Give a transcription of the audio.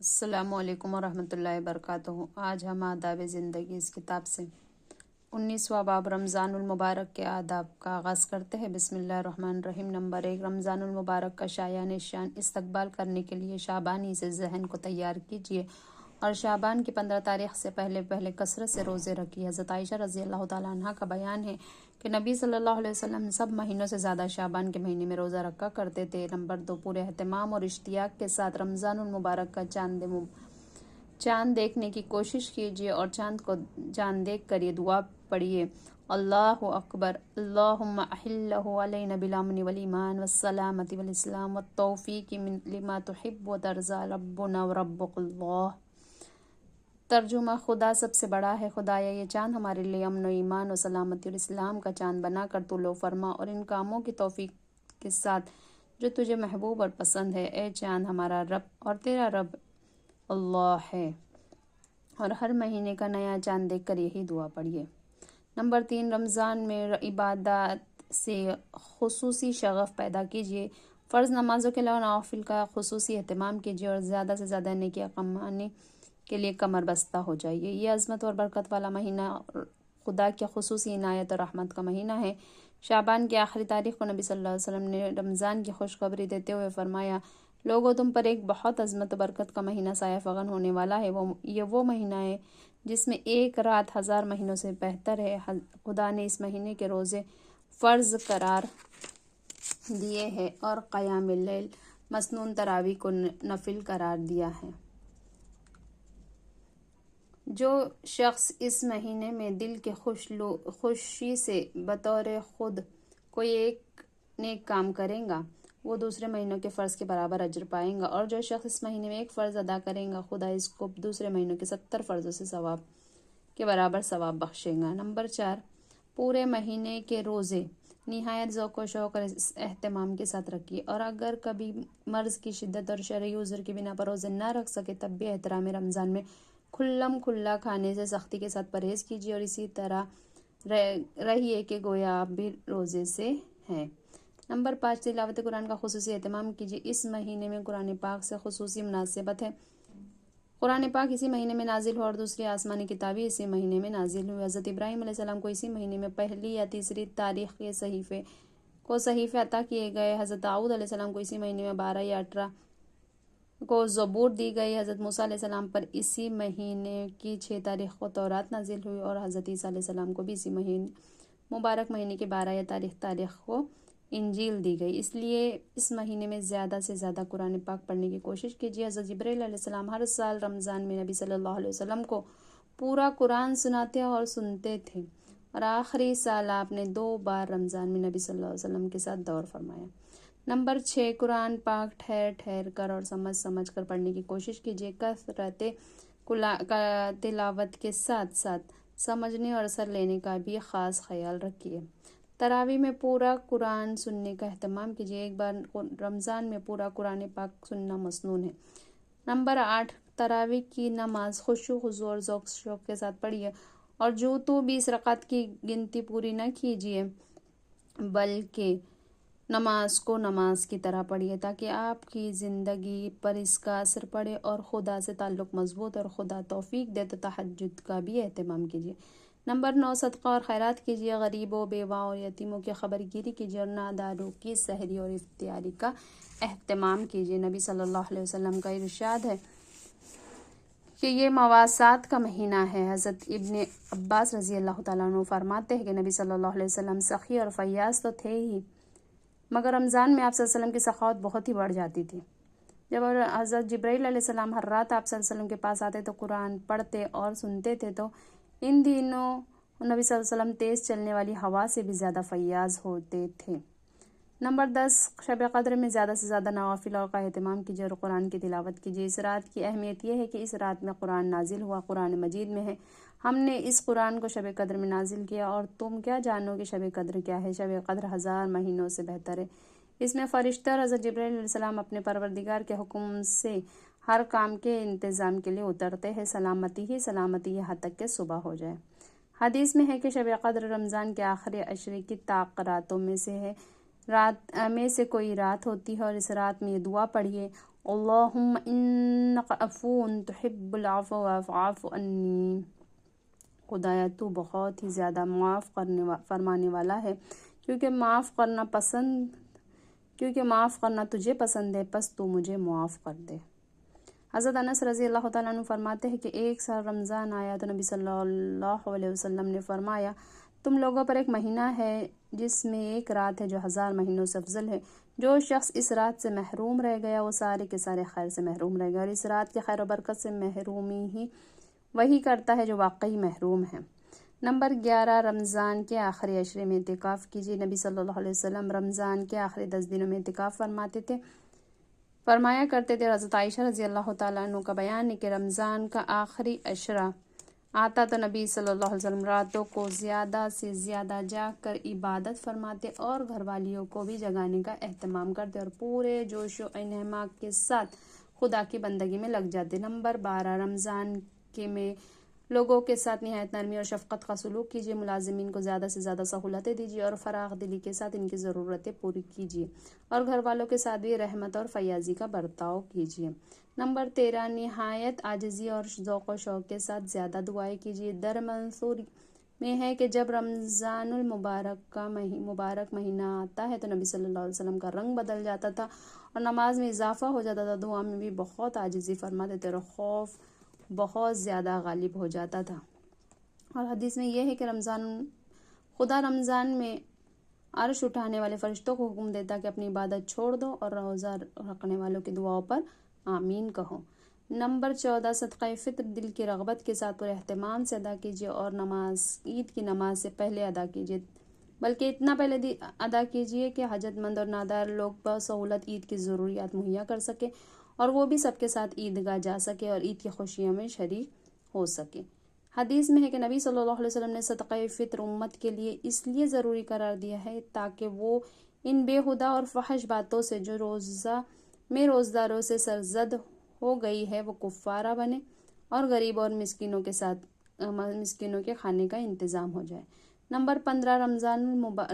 السلام علیکم ورحمۃ اللہ وبرکاتہ۔ آج ہم آداب زندگی اس کتاب سے 19واں باب رمضان المبارک کے آداب کا آغاز کرتے ہیں۔ بسم اللہ الرحمن الرحیم۔ نمبر 1، رمضان المبارک کا شایان شان استقبال کرنے کے لیے شعبان ہی سے ذہن کو تیار کیجیے اور شعبان کی 15 تاریخ سے پہلے کثرت سے روزے رکھیے۔ حضرت عائشہ رضی اللہ تعالیٰ عنہ کا بیان ہے کہ نبی صلی اللہ علیہ وسلم سب مہینوں سے زیادہ شعبان کے مہینے میں روزہ رکھا کرتے تھے۔ نمبر 2، پورے اہتمام اور اشتیاق کے ساتھ رمضان المبارک کا چاند دیکھنے کی کوشش کیجیے اور چاند کو چاند دیکھ کر یہ دعا پڑھیے: اللہ اکبر، اللہم احلہ علینا بالامن والایمان والسلامۃ والاسلام والتوفیق لما تحب وترضى ربنا وربک اللہ۔ ترجمہ: خدا سب سے بڑا ہے، خدایا یہ چاند ہمارے لیے امن و ایمان و سلامتی اور اسلام کا چاند بنا کر طلوع فرما اور ان کاموں کی توفیق کے ساتھ جو تجھے محبوب اور پسند ہے۔ اے چاند، ہمارا رب اور تیرا رب اللہ ہے، اور ہر مہینے کا نیا چاند دیکھ کر یہی دعا پڑھیے۔ نمبر 3، رمضان میں عبادات سے خصوصی شغف پیدا کیجیے۔ فرض نمازوں کے علاوہ نوافل کا خصوصی اہتمام کیجیے اور زیادہ سے زیادہ نیکیاں کمانے کے لیے کمر بستہ ہو جائیے۔ یہ عظمت اور برکت والا مہینہ خدا کی خصوصی عنایت اور رحمت کا مہینہ ہے۔ شعبان کی آخری تاریخ کو نبی صلی اللہ علیہ وسلم نے رمضان کی خوشخبری دیتے ہوئے فرمایا: لوگوں، تم پر ایک بہت عظمت و برکت کا مہینہ سایہ فغن ہونے والا ہے۔ یہ وہ مہینہ ہے جس میں ایک رات 1000 مہینوں سے بہتر ہے۔ خدا نے اس مہینے کے روزے فرض قرار دیے ہیں اور قیام اللیل مسنون تراویح کو نفل قرار دیا ہے۔ جو شخص اس مہینے میں دل کے خوشی سے بطور خود کوئی ایک نیک کام کرے گا، وہ دوسرے مہینوں کے فرض کے برابر اجر پائے گا، اور جو شخص اس مہینے میں ایک فرض ادا کرے گا، خدا اس کو دوسرے مہینوں کے 70 فرضوں سے ثواب کے برابر ثواب بخشے گا۔ نمبر 4، پورے مہینے کے روزے نہایت ذوق و شوق اور اہتمام کے ساتھ رکھیے، اور اگر کبھی مرض کی شدت اور شرعی عذر کی بنا پر روزے نہ رکھ سکے تب بھی احترام رمضان میں کھلا کھانے سے سختی کے ساتھ پرہیز کیجیے اور اسی طرح رہیے کہ گویا آپ بھی روزے سے ہیں۔ نمبر 5، تلاوت قرآن کا خصوصی اہتمام کیجیے۔ اس مہینے میں قرآن پاک سے خصوصی مناسبت ہے۔ قرآن پاک اسی مہینے میں نازل ہوا اور دوسری آسمانی کتابیں اسی مہینے میں نازل ہوئی۔ حضرت ابراہیم علیہ السلام کو اسی مہینے میں پہلی یا تیسری تاریخ کے صحیفے عطا کیے گئے۔ حضرت داؤد علیہ السلام کو اسی مہینے میں 12 یا 18 کو زبور دی گئی۔ حضرت موسیٰ علیہ السلام پر اسی مہینے کی 6 تاریخ کو تورات نازل ہوئی، اور حضرت عیسیٰ علیہ السلام کو بھی اسی مبارک مہینے کی 12 یا تاریخ کو انجیل دی گئی۔ اس لیے اس مہینے میں زیادہ سے زیادہ قرآن پاک پڑھنے کی کوشش کیجیے۔ حضرت جبرائیل علیہ السلام ہر سال رمضان میں نبی صلی اللہ علیہ وسلم کو پورا قرآن سناتے اور سنتے تھے، اور آخری سال آپ نے 2 بار رمضان میں نبی صلی اللہ علیہ وسلم کے ساتھ دور فرمایا۔ نمبر 6، قرآن پاک ٹھہر کر اور سمجھ کر پڑھنے کی کوشش کیجیے۔ کثرت تلاوت کے ساتھ ساتھ سمجھنے اور اثر لینے کا بھی خاص خیال رکھیے۔ تراویح میں پورا قرآن سننے کا اہتمام کیجیے۔ ایک بار رمضان میں پورا قرآن پاک سننا مسنون ہے۔ نمبر 8، تراویح کی نماز خشوع خضوع اور ذوق شوق کے ساتھ پڑھیے، اور جو 20 رکعت کی گنتی پوری نہ کیجیے بلکہ نماز کو نماز کی طرح پڑھیے، تاکہ آپ کی زندگی پر اس کا اثر پڑے اور خدا سے تعلق مضبوط اور خدا توفیق دے تو تہجد کا بھی اہتمام کیجیے۔ نمبر 9، صدقہ اور خیرات کیجیے۔ غریبوں، بیواؤں اور یتیموں کی خبر گیری کیجیے اور ناداروں کی سحری اور افطاری کا اہتمام کیجیے۔ نبی صلی اللہ علیہ وسلم کا ارشاد ہے کہ یہ مواسات کا مہینہ ہے۔ حضرت ابن عباس رضی اللہ تعالیٰ عنہ فرماتے ہیں کہ نبی صلی اللہ علیہ وسلم سخی اور فیاض تو تھے ہی، مگر رمضان میں آپ صلی اللہ علیہ وسلم کی سخاوت بہت ہی بڑھ جاتی تھی۔ جب حضرت جبرائیل علیہ السلام ہر رات آپ صلی اللہ علیہ وسلم کے پاس آتے تو قرآن پڑھتے اور سنتے تھے، تو ان دنوں نبی صلی اللہ علیہ وسلم تیز چلنے والی ہوا سے بھی زیادہ فیاض ہوتے تھے۔ نمبر 10، شب قدر میں زیادہ سے زیادہ نوافل کا اہتمام کیجیے اور قرآن کی تلاوت کیجیے۔ اس رات کی اہمیت یہ ہے کہ اس رات میں قرآن نازل ہوا۔ قرآن مجید میں ہے: ہم نے اس قرآن کو شب قدر میں نازل کیا، اور تم کیا جانو کہ شب قدر کیا ہے؟ شب قدر 1000 مہینوں سے بہتر ہے۔ اس میں فرشتہ اور حضرت جبرائیل علیہ السلام اپنے پروردگار کے حکم سے ہر کام کے انتظام کے لیے اترتے ہیں، سلامتی ہی سلامتی یہاں تک کہ صبح ہو جائے۔ حدیث میں ہے کہ شب قدر رمضان کے آخری عشرے کی طاق راتوں میں سے ہے، رات میں سے کوئی رات ہوتی ہے، اور اس رات میں یہ دعا پڑھیے: اللہم انک عفو تحب العفو فاعف عنی، خدایا تو بہت ہی زیادہ معاف فرمانے والا ہے کیونکہ معاف کرنا تجھے پسند ہے، پس تو مجھے معاف کر دے۔ حضرت انس رضی اللہ تعالیٰ عنہ فرماتے ہیں کہ ایک سال رمضان آیا تو نبی صلی اللہ علیہ وسلم نے فرمایا تم لوگوں پر ایک مہینہ ہے جس میں ایک رات ہے جو 1000 مہینوں سے افضل ہے۔ جو شخص اس رات سے محروم رہ گیا وہ سارے کے سارے خیر سے محروم رہ گیا، اور اس رات کے خیر و برکت سے محرومی ہی وہی کرتا ہے جو واقعی محروم ہے۔ نمبر 11، رمضان کے آخری عشرے میں اعتکاف کیجیے۔ نبی صلی اللہ علیہ وسلم رمضان کے آخری 10 دنوں میں اعتکاف فرمایا کرتے تھے۔ حضرت عائشہ رضی اللہ تعالیٰ عنہ کا بیان ہے کہ رمضان کا آخری عشرہ آتا تو نبی صلی اللہ علیہ وسلم راتوں کو زیادہ سے زیادہ جاگ کر عبادت فرماتے اور گھر والیوں کو بھی جگانے کا اہتمام کرتے اور پورے جوش و انہماک کے ساتھ خدا کی بندگی میں لگ جاتے۔ نمبر 12، رمضان میں لوگوں کے ساتھ نہایت نرمی اور شفقت کا سلوک کیجیے، ملازمین کو زیادہ سے زیادہ سہولتیں دیجیے اور فراخ دلی کے ساتھ ان کی ضرورتیں پوری کیجیے، اور گھر والوں کے ساتھ بھی رحمت اور فیاضی کا برتاؤ کیجیے۔ نمبر 13، نہایت عاجزی اور ذوق و شوق کے ساتھ زیادہ دعائیں کیجیے۔ در منصور میں ہے کہ جب رمضان المبارک کا مبارک مہینہ آتا ہے تو نبی صلی اللہ علیہ وسلم کا رنگ بدل جاتا تھا اور نماز میں اضافہ ہو جاتا تھا، دعا میں بھی بہت عاجزی فرماتے تھے اور خوف بہت زیادہ غالب ہو جاتا تھا۔ اور حدیث میں یہ ہے کہ خدا رمضان میں عرش اٹھانے والے فرشتوں کو حکم دیتا کہ اپنی عبادت چھوڑ دو اور روزہ رکھنے والوں کی دعاؤں پر آمین کہو۔ نمبر 14، صدقہ فطر دل کی رغبت کے ساتھ پورے اہتمام سے ادا کیجیے اور عید کی نماز سے پہلے ادا کیجیے، بلکہ اتنا پہلے ادا کیجیے کہ حاجت مند اور نادار لوگ بسہولت عید کی ضروریات مہیا کر سکے اور وہ بھی سب کے ساتھ عیدگاہ جا سکے اور عید کی خوشیوں میں شریک ہو سکے۔ حدیث میں ہے کہ نبی صلی اللہ علیہ وسلم نے صدقہ فطر امت کے لیے اس لیے ضروری قرار دیا ہے تاکہ وہ ان بے ہدہ اور فحش باتوں سے جو روزداروں سے سرزد ہو گئی ہے وہ کفارہ بنے اور غریب اور مسکینوں کے کھانے کا انتظام ہو جائے۔ نمبر 15،